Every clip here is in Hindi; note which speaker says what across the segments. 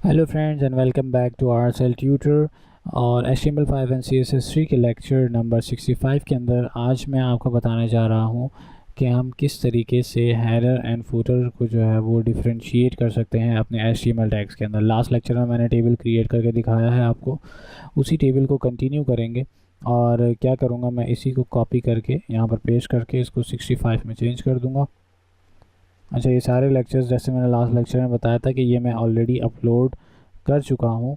Speaker 1: Hello friends and welcome back to RSL tutor. और HTML5 एंड CSS3 के लेक्चर नंबर 65 के अंदर आज मैं आपको बताने जा रहा हूं कि हम किस तरीके से हेडर एंड फुटर को जो है वो डिफरेंशिएट कर सकते हैं अपने HTML टैग्स के अंदर। लास्ट लेक्चर में मैंने टेबल क्रिएट करके दिखाया है आपको, उसी टेबल को कंटिन्यू करेंगे। और क्या करूँगा, मैं इसी को कॉपी करके यहाँ पर पेस्ट करके इसको 65 में चेंज कर दूँगा। अच्छा, ये सारे लेक्चर्स जैसे मैंने लास्ट लेक्चर में बताया था कि ये मैं ऑलरेडी अपलोड कर चुका हूँ,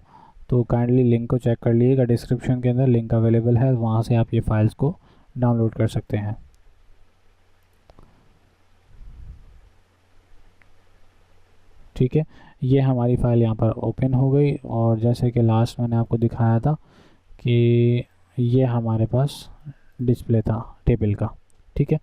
Speaker 1: तो काइंडली लिंक को चेक कर लीजिएगा। डिस्क्रिप्शन के अंदर लिंक अवेलेबल है, वहाँ से आप ये फाइल्स को डाउनलोड कर सकते हैं। ठीक है, ये हमारी फ़ाइल यहाँ पर ओपन हो गई और जैसे कि लास्ट मैंने आपको दिखाया था कि ये हमारे पास डिस्प्ले था टेबल का। ठीक है,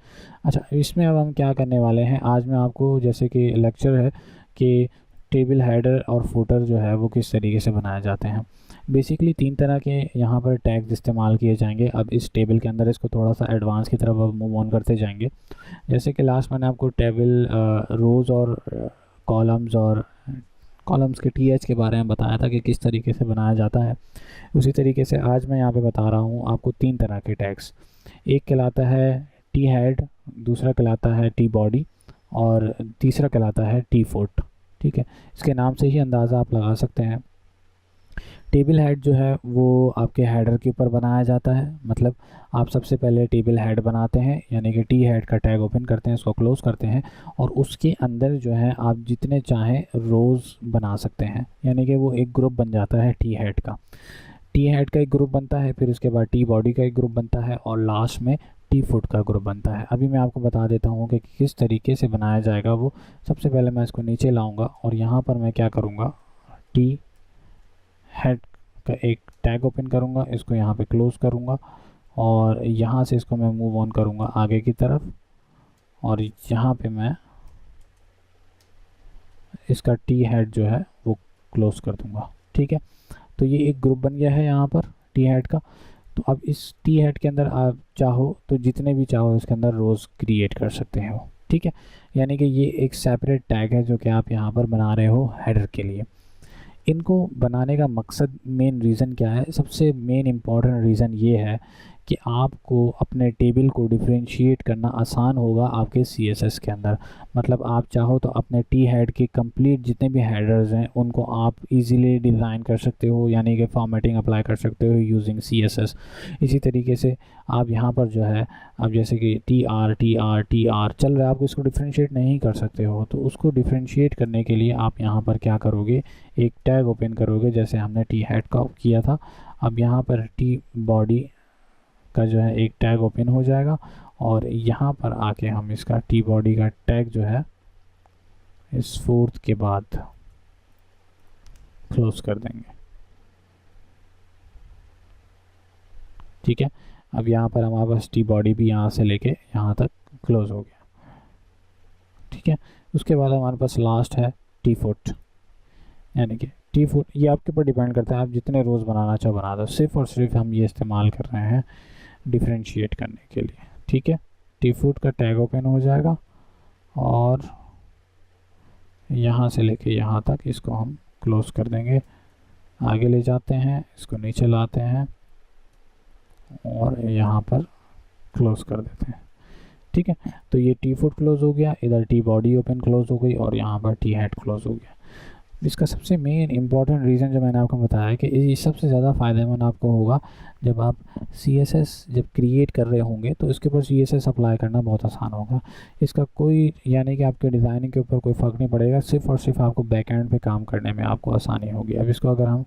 Speaker 1: अच्छा इसमें अब हम क्या करने वाले हैं, आज मैं आपको जैसे कि लेक्चर है कि टेबल हेडर और फुटर जो है वो किस तरीके से बनाए जाते हैं। बेसिकली 3 तरह के यहाँ पर टैग्स इस्तेमाल किए जाएंगे अब इस टेबल के अंदर। इसको थोड़ा सा एडवांस की तरफ अब मूव ऑन करते जाएंगे। जैसे कि लास्ट मैंने आपको टेबल रोज़ और कॉलम्स के TH के बारे में बताया था कि किस तरीके से बनाया जाता है। उसी तरीके से आज मैं यहाँ पे बता रहा हूँ आपको 3 तरह के टैग्स। एक कहलाता है टी हेड, दूसरा कहलाता है टी बॉडी और तीसरा कहलाता है टी फुट। ठीक है, इसके नाम से ही अंदाज़ा आप लगा सकते हैं। टेबल हेड जो है वो आपके हेडर के ऊपर बनाया जाता है, मतलब आप सबसे पहले टेबल हेड बनाते हैं, यानी कि टी हेड का टैग ओपन करते हैं, इसको क्लोज़ करते हैं और उसके अंदर जो है आप जितने चाहें रोज़ बना सकते हैं, यानी कि वो एक ग्रुप बन जाता है टी हेड का। टी हेड का एक ग्रुप बनता है, फिर उसके बाद टी बॉडी का एक ग्रुप बनता है और लास्ट में टी फुट का ग्रुप बनता है। अभी मैं आपको बता देता हूँ कि किस तरीके से बनाया जाएगा वो। सबसे पहले मैं इसको नीचे लाऊंगा और यहाँ पर मैं क्या करूँगा, टी हेड का एक टैग ओपन करूँगा, इसको यहाँ पे क्लोज़ करूँगा और यहाँ से इसको मैं मूव ऑन करूँगा आगे की तरफ और यहाँ पे मैं इसका टी हेड जो है वो क्लोज़ कर दूँगा। ठीक है, तो ये एक ग्रुप बन गया है यहाँ पर टी हेड का। तो अब इस टी हेड के अंदर आप चाहो तो जितने भी चाहो इसके अंदर रोज़ क्रिएट कर सकते हो। ठीक है, यानी कि ये एक सेपरेट टैग है जो कि आप यहाँ पर बना रहे हो हेडर के लिए। इनको बनाने का मकसद, मेन रीज़न क्या है, सबसे मेन इम्पॉर्टेंट रीज़न ये है कि आपको अपने टेबल को डिफरेंशिएट करना आसान होगा आपके CSS के अंदर। मतलब आप चाहो तो अपने टी हेड के कंप्लीट जितने भी हेडर्स हैं उनको आप इजीली डिज़ाइन कर सकते हो, यानी कि फॉर्मेटिंग अप्लाई कर सकते हो यूजिंग CSS। इसी तरीके से आप यहाँ पर जो है, अब जैसे कि TR चल रहा है, आप इसको डिफरेंशिएट नहीं कर सकते हो, तो उसको डिफरेंशिएट करने के लिए आप यहाँ पर क्या करोगे, एक टैग ओपन करोगे जैसे हमने टी हेड का किया था। अब यहाँ पर टी बॉडी का जो है एक टैग ओपन हो जाएगा और यहाँ पर आके हम इसका टी बॉडी का टैग जो है इस 4th के बाद क्लोज कर देंगे। ठीक है, अब यहाँ पर हमारे पास टी बॉडी भी यहाँ से लेके यहाँ तक क्लोज हो गया। ठीक है, उसके बाद हमारे पास लास्ट है टी फुट, यानी कि टी फुट ये आपके ऊपर डिपेंड करता है, आप जितने रोज़ बनाना चाहो बना दो। सिर्फ और सिर्फ हम ये इस्तेमाल कर रहे हैं डिफरेंशिएट करने के लिए। ठीक है, टी फुट का टैग ओपन हो जाएगा और यहाँ से लेके यहाँ तक इसको हम क्लोज कर देंगे। आगे ले जाते हैं, इसको नीचे लाते हैं और यहाँ पर क्लोज कर देते हैं। ठीक है, तो ये टी फुट क्लोज हो गया, इधर टी बॉडी ओपन क्लोज हो गई और यहाँ पर टी हेड क्लोज हो गया। इसका सबसे मेन इंपॉर्टेंट रीज़न जो मैंने आपको बताया है कि ये सबसे ज़्यादा फ़ायदेमंद आपको होगा जब आप CSS जब क्रिएट कर रहे होंगे, तो इसके ऊपर CSS अप्लाई करना बहुत आसान होगा। इसका कोई, यानी कि आपके डिज़ाइनिंग के ऊपर कोई फ़र्क नहीं पड़ेगा, सिर्फ और सिर्फ आपको बैकएंड पे काम करने में आपको आसानी होगी। अब इसको अगर हम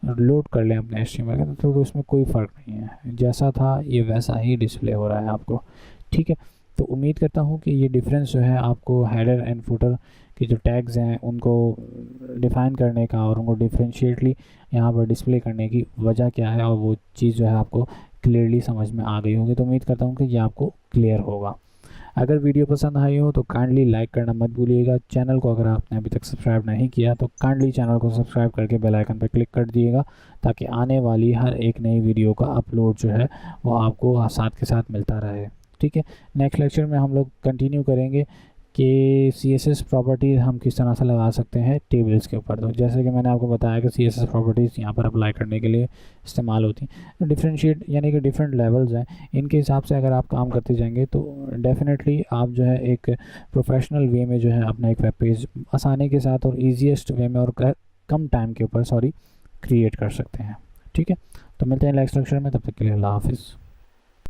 Speaker 1: लोड कर लें अपने HTML का तो उसमें कोई फ़र्क नहीं है, जैसा था ये वैसा ही डिस्प्ले हो रहा है आपको। ठीक है, तो उम्मीद करता हूँ कि ये डिफरेंस जो है आपको हेडर एंड फुटर के जो टैग्स हैं उनको डिफ़ाइन करने का और उनको डिफरेंशिएटली यहाँ पर डिस्प्ले करने की वजह क्या है, और वो चीज़ जो है आपको क्लियरली समझ में आ गई होगी। तो उम्मीद करता हूँ कि ये आपको क्लियर होगा। अगर वीडियो पसंद आई हो तो काइंडली लाइक करना मत भूलिएगा। चैनल को अगर आपने अभी तक सब्सक्राइब नहीं किया तो काइंडली चैनल को सब्सक्राइब करके बेल आइकन पर क्लिक कर दिएगा, ताकि आने वाली हर एक नई वीडियो का अपलोड जो है वो आपको साथ के साथ मिलता रहे। ठीक है, नेक्स्ट लेक्चर में हम लोग कंटिन्यू करेंगे कि CSS प्रॉपर्टीज़ हम किस तरह से लगा सकते हैं टेबल्स के ऊपर। तो जैसे कि मैंने आपको बताया कि CSS प्रॉपर्टीज़ यहाँ पर अप्लाई करने के लिए इस्तेमाल होती हैं। डिफरेंशिएट यानी कि डिफरेंट लेवल्स हैं, इनके हिसाब से अगर आप काम करते जाएंगे तो डेफिनेटली आप जो है एक प्रोफेशनल वे में जो है अपना एक वेब पेज आसानी के साथ और ईजीएस्ट वे में और कम टाइम के ऊपर क्रिएट कर सकते हैं। ठीक है, तो मिलते हैं नेक्स्ट लेक्चर में, तब तक के लिए अल्लाह हाफिज़।